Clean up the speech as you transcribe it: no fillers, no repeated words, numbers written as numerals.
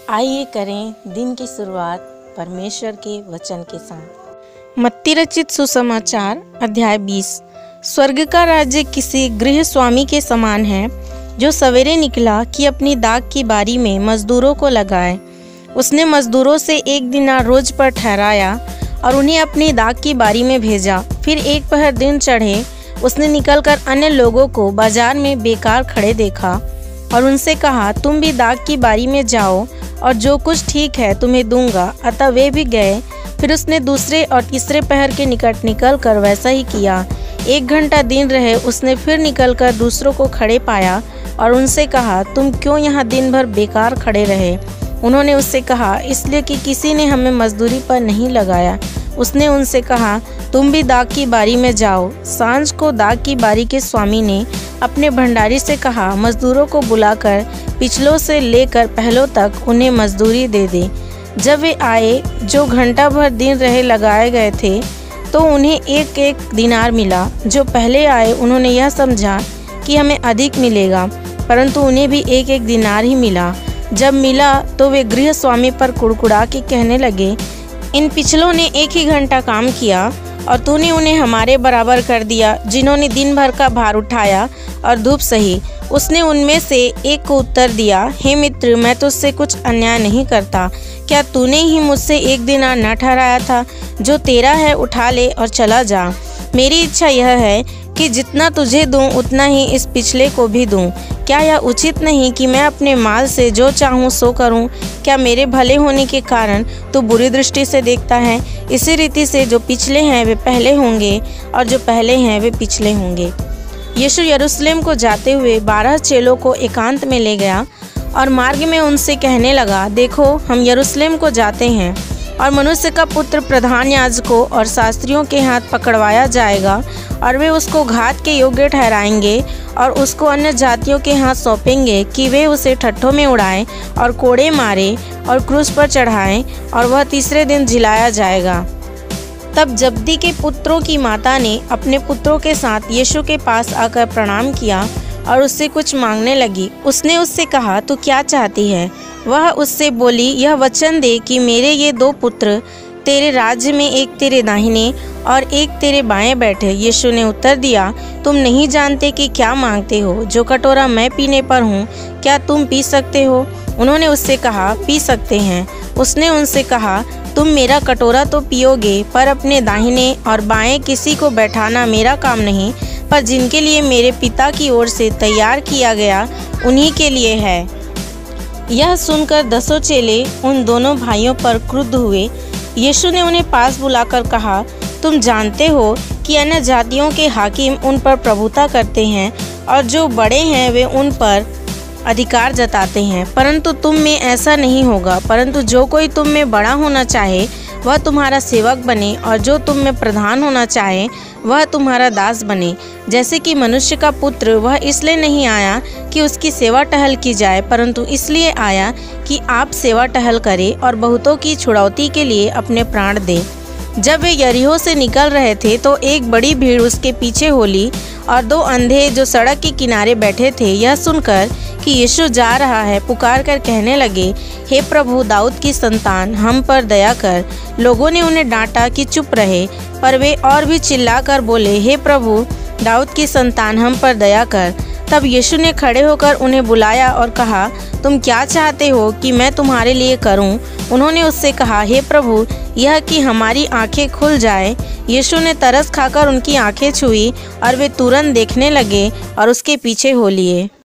आइए करें दिन की शुरुआत परमेश्वर के वचन के साथ। मत्ती रचित सुसमाचार अध्याय 20। स्वर्ग का राज्य किसी गृह स्वामी के समान है जो सवेरे निकला कि अपनी दाख की बारी में मजदूरों को लगाए। उसने मजदूरों से 1 दिनार रोज पर ठहराया और उन्हें अपनी दाख की बारी में भेजा। फिर एक पहर दिन चढ़े उसने निकलकर अन्य लोगों को बाजार में बेकार खड़े देखा और उनसे कहा, तुम भी दाख की बारी में जाओ और जो कुछ ठीक है तुम्हें दूंगा। अतः वे भी गए। फिर उसने दूसरे और तीसरे पहर के निकट निकलकर वैसा ही किया। 1 घंटा दिन रहे उसने फिर निकलकर दूसरों को खड़े पाया और उनसे कहा, तुम क्यों यहाँ दिन भर बेकार खड़े रहे? उन्होंने उससे कहा, इसलिए कि किसी ने हमें मजदूरी पर नहीं लगाया। उसने उनसे कहा, तुम भी दाख की बारी में जाओ। सांझ को दाख की बारी के स्वामी ने अपने भंडारी से कहा, मजदूरों को बुलाकर पिछलों से लेकर पहलों तक उन्हें मजदूरी दे दे। जब वे आए जो घंटा भर दिन रहे लगाए गए थे तो उन्हें 1-1 दिनार मिला। जो पहले आए उन्होंने यह समझा कि हमें अधिक मिलेगा, परंतु उन्हें भी 1-1 दिनार ही मिला। जब मिला तो वे गृह स्वामी पर कुड़कुड़ा के कहने लगे, इन पिछलों ने 1 ही घंटा काम किया और तूने उन्हें हमारे बराबर कर दिया, जिन्होंने दिन भर का भार उठाया और धूप सही। उसने उनमें से एक को उत्तर दिया, हे मित्र, मैं तुझसे कुछ अन्याय नहीं करता। क्या तूने ही मुझसे 1 दिनार न ठहराया था? जो तेरा है उठा ले और चला जा। मेरी इच्छा यह है कि जितना तुझे दूं उतना ही इस पिछले को भी दूं। क्या यह उचित नहीं कि मैं अपने माल से जो चाहूँ सो करूँ? क्या मेरे भले होने के कारण तू बुरी दृष्टि से देखता है? इसी रीति से जो पिछले हैं वे पहले होंगे और जो पहले हैं वे पिछले होंगे। यीशु यरूशलेम को जाते हुए 12 चेलों को एकांत में ले गया और मार्ग में उनसे कहने लगा, देखो हम यरूशलेम को जाते हैं और मनुष्य का पुत्र प्रधान याजकों और शास्त्रियों के हाथ पकड़वाया जाएगा और वे उसको घात के योग्य ठहराएंगे और उसको अन्य जातियों के हाथ सौंपेंगे कि वे उसे ठट्ठों में उड़ाएं और कोड़े मारे और क्रूस पर चढ़ाएं और वह तीसरे दिन जिलाया जाएगा। तब जब्दी के पुत्रों की माता ने अपने पुत्रों के साथ यीशु के पास आकर प्रणाम किया और उससे कुछ मांगने लगी। उसने उससे कहा, तू क्या चाहती है? वह उससे बोली, यह वचन दे कि मेरे ये 2 पुत्र तेरे राज्य में एक तेरे दाहिने और एक तेरे बाएं बैठे। यीशु ने उत्तर दिया, तुम नहीं जानते कि क्या मांगते हो। जो कटोरा मैं पीने पर हूँ क्या तुम पी सकते हो? उन्होंने उससे कहा, पी सकते हैं। उसने उनसे कहा, तुम मेरा कटोरा तो पियोगे, पर अपने दाहिने और बाएं किसी को बैठाना मेरा काम नहीं, पर जिनके लिए मेरे पिता की ओर से तैयार किया गया उन्हीं के लिए है। यह सुनकर 10 चेले उन दोनों भाइयों पर क्रुद्ध हुए। यीशु ने उन्हें पास बुलाकर कहा, तुम जानते हो कि अन्य जातियों के हाकिम उन पर प्रभुता करते हैं और जो बड़े हैं वे उन पर अधिकार जताते हैं, परंतु तुम में ऐसा नहीं होगा। परंतु जो कोई तुम में बड़ा होना चाहे वह तुम्हारा सेवक बने और जो तुम में प्रधान होना चाहे वह तुम्हारा दास बने। जैसे कि मनुष्य का पुत्र वह इसलिए नहीं आया कि उसकी सेवा टहल की जाए, परंतु इसलिए आया कि आप सेवा टहल करें और बहुतों की छुड़ौती के लिए अपने प्राण दे। जब वे यरीहो से निकल रहे थे तो एक बड़ी भीड़ उसके पीछे हो ली और 2 अंधे जो सड़क के किनारे बैठे थे यह सुनकर कि यीशु जा रहा है पुकार कर कहने लगे, हे प्रभु, दाऊद की संतान, हम पर दया कर। लोगों ने उन्हें डांटा कि चुप रहे, पर वे और भी चिल्लाकर बोले, हे प्रभु, दाऊद की संतान, हम पर दया कर। तब यीशु ने खड़े होकर उन्हें बुलाया और कहा, तुम क्या चाहते हो कि मैं तुम्हारे लिए करूं? उन्होंने उससे कहा, हे प्रभु, यह कि हमारी आंखें खुल जाए। यीशु ने तरस खाकर उनकी आंखें छुई और वे तुरंत देखने लगे और उसके पीछे हो लिए।